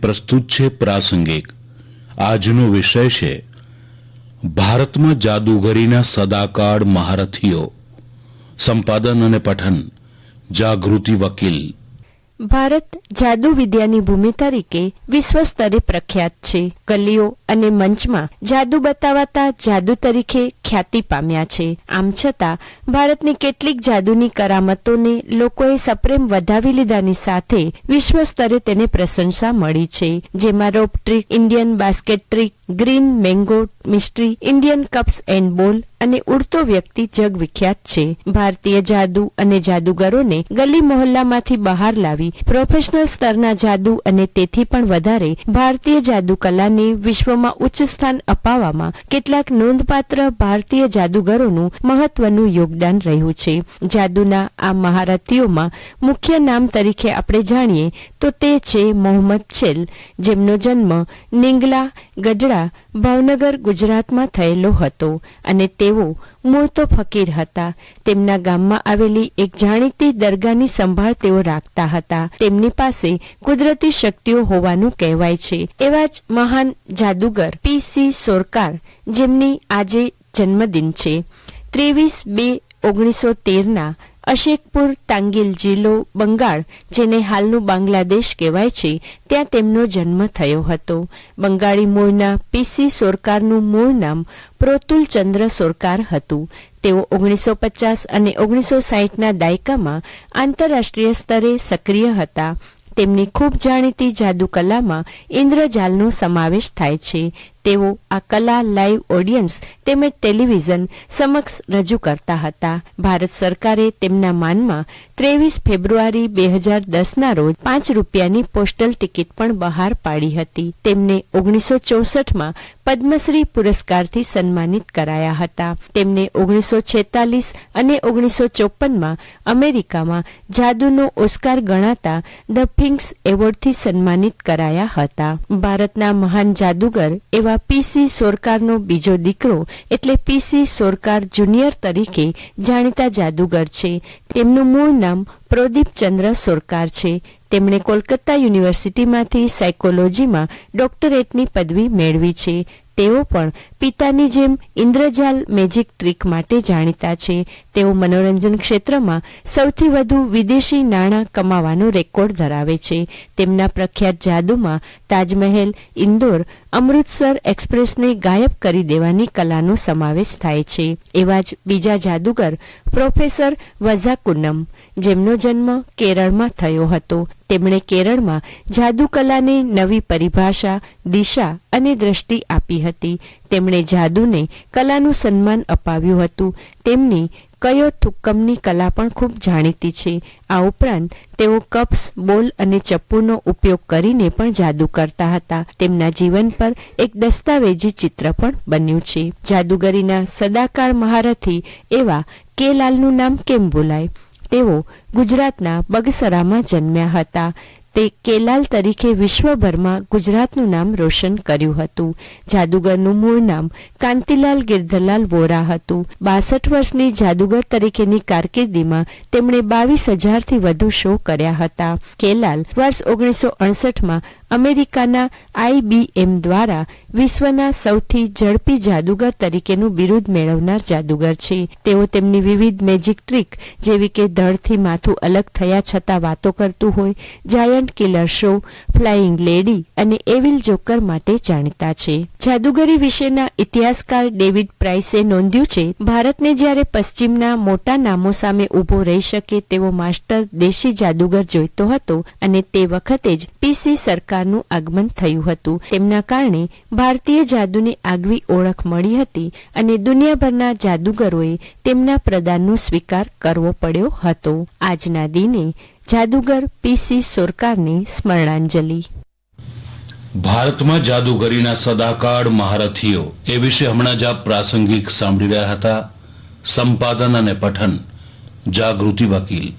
પ્રસ્તુત છે પ્રાસંગિક. આજનો વિષય છે ભારતમાં જાદુગરીના સદાકાળ મહારથીઓ. સંપાદન અને પઠન જાગૃતિ વકીલ. ભારત જાદુ વિદ્યાની ભૂમિ તરીકે વિશ્વ સ્તરે પ્રખ્યાત છે. ગલીઓ અને મંચમાં જાદુ બતાવાતા જાદુ તરીકે ખ્યાતિ પામ્યા છે. આમ છતાં ભારતની કેટલીક જાદુની કરામતોને લોકોએ સપ્રેમ વધાવી લીધાની સાથે વિશ્વ સ્તરે તેને પ્રશંસા મળી છે. જેમાં rope trick, Indian basket trick, green mango mystery, Indian cups and ball અને ઉડતો વ્યક્તિ જગ વિખ્યાત છે. ભારતીય જાદુ અને જાદુગરોને ગલી મહોલ્લામાંથી બહાર લાવી પ્રોફેશનલ સ્તરના જાદુ અને તેથી પણ વધારે ભારતીય જાદુ કલાને વિશ્વમાં ઉચ્ચ સ્થાન અપાવવામાં કેટલાક નોંધપાત્ર ભારતીય જાદુગરોનું મહત્વનું યોગદાન રહ્યું છે. જાદુના આ મહારથીઓમાં મુખ્ય નામ તરીકે આપણે જાણીએ તો તે છે મોહમ્મદ છેલ, જેમનો જન્મ નિંગલા ગઢડા, ભાવનગર, ગુજરાતમાં થયેલો હતો અને તેઓ મૂળ તો ફકીર હતા. તેમના ગામમાં આવેલી એક જાણીતી દરગાહની સંભાળ તેઓ રાખતા હતા. તેમની પાસે કુદરતી શક્તિઓ હોવાનું કહેવાય છે. એવા જ મહાન જાદુગર પી.સી. સોરકાર, જેમની આજે જન્મદિન છે. 23/2/1913ના અશેકપુર તાંગીલ જિલ્લો બંગાળ, જેને હાલનું બાંગ્લાદેશ કહેવાય છે, ત્યાં તેમનો જન્મ થયો હતો. બંગાળી મૂળના પી.સી. સોરકારનું મૂળ નામ પ્રોતુલ ચંદ્ર સોરકાર હતું. તેઓ 1950 અને 1960ના દાયકામાં આંતરરાષ્ટ્રીય સ્તરે સક્રિય હતા. તેમની ખૂબ જાણીતી જાદુ કલામાં ઇન્દ્રજાલનો સમાવેશ થાય છે. તેઓ આ કલા લાઈવ ઓડિયન્સ તેમજ ટેલિવિઝન સમક્ષ રજૂ કરતા હતા. ભારત સરકારે તેમના માનમાં 23 ફેબ્રુઆરી 2010ના રોજ 5 રૂપિયાની પોસ્ટલ ટિકિટ પણ બહાર પાડી હતી. તેમને 1964માં પદ્મશ્રી પુરસ્કારથી સન્માનિત કરાયા હતા. તેમને 1946 અને 1954માં અમેરિકામાં જાદુનો ઓસ્કાર ગણાતા ધ ફિન્ક્સ એવોર્ડથી સન્માનિત કરાયા હતા. ભારતના મહાન જાદુગર એવા પી.સી. સોરકારનો બીજો દીકરો એટલે પી.સી. સોરકાર જુનિયર તરીકે જાણીતા જાદુગર છે. તેમનું મૂળ નામ પ્રદીપચંદ્ર સોરકાર છે. તેમણે કોલકાતા યુનિવર્સિટીમાંથી સાયકોલોજીમાં ડોક્ટરેટની પદવી મેળવી છે. તેઓ પણ પિતાની જેમ ઇન્દ્રજાલ મેજિક ટ્રીક માટે જાણીતા છે. તેઓ મનોરંજન ક્ષેત્રમાં સૌથી વધુ વિદેશી નાણાં કમાવાનો રેકોર્ડ ધરાવે છે. તેમના પ્રખ્યાત જાદુમાં તાજમહેલ, ઇન્દોર, અમૃતસર એક્સપ્રેસને ગાયબ કરી દેવાની કલાનો સમાવેશ થાય છે. એવા જ બીજા જાદુગર પ્રોફેસર વઝાકુન્નમ, જેમનો જન્મ કેરળમાં થયો હતો. તેમણે કેરળમાં જાદુ કલાને નવી પરિભાષા, દિશા અને દ્રષ્ટિ આપી હતી. તેમણે જાદુને કલાનું સન્માન અપાવ્યું હતું. તેમની કયો થુક્કમની કલા પણ ખૂબ જાણીતી છે. આ ઉપરાંત તેઓ કપ્સ, બોલ અને ચપ્પુનો ઉપયોગ કરીને પણ જાદુ કરતા હતા. તેમના જીવન પર એક દસ્તાવેજી ચિત્ર પણ બન્યું છે. જાદુગરીના સદાકાળ મહારથી એવા કે લાલનું નામ કેમ ભૂલાય? તેઓ ગુજરાતના બગસરામાં જન્મ્યા હતા. તે કેલાલ તરીકે વિશ્વભરમાં ગુજરાતનું નામ રોશન કર્યું હતું. જાદુગરનું મૂળ નામ કાંતિલાલ ગિરધરલાલ વોરા હતું. 62 વર્ષની જાદુગર તરીકેની કારકિર્દીમાં તેમણે 22,000થી વધુ શો કર્યા હતા. કેલાલ વર્ષ 1968માં અમેરિકાના IBM દ્વારા વિશ્વના સૌથી ઝડપી જાદુગર તરીકેનું બિરુદ મેળવનાર જાદુગર છે. તેઓ તેમની વિવિધ મેજિક ટ્રીક જેવી કે ધડથી માથું અલગ થયા છતાં વાતો કરતું હોય, giant killer show, flying lady અને એવિલ જોકર માટે જાણીતા છે. જાદુગરી વિશેના ઇતિહાસકાર ડેવિડ પ્રાઇસે નોંધ્યું છે, ભારતને જ્યારે પશ્ચિમના મોટા નામો સામે ઊભો રહી શકે તેવો માસ્ટર દેશી જાદુગર જોઈતો હતો અને તે વખતે જ પી.સી. સરકારનું આગમન થયું હતું. તેમના કારણે ભારતીય જાદુને આગવી ઓળખ મળી હતી અને દુનિયાભરના જાદુગરોએ તેમના પ્રદાનનો સ્વીકાર કરવો પડ્યો હતો. આજના દિને જાદુગર પી.સી. સોરકારને સ્મરણાંજલિ. ભારતમાં જાદુગરીના સદાકાળ મહારથીઓ એ વિશે હમણાં જ આપ પ્રાસંગિક સાંભળી રહ્યા હતા. સંપાદન અને પઠન જાગૃતિ વકીલ.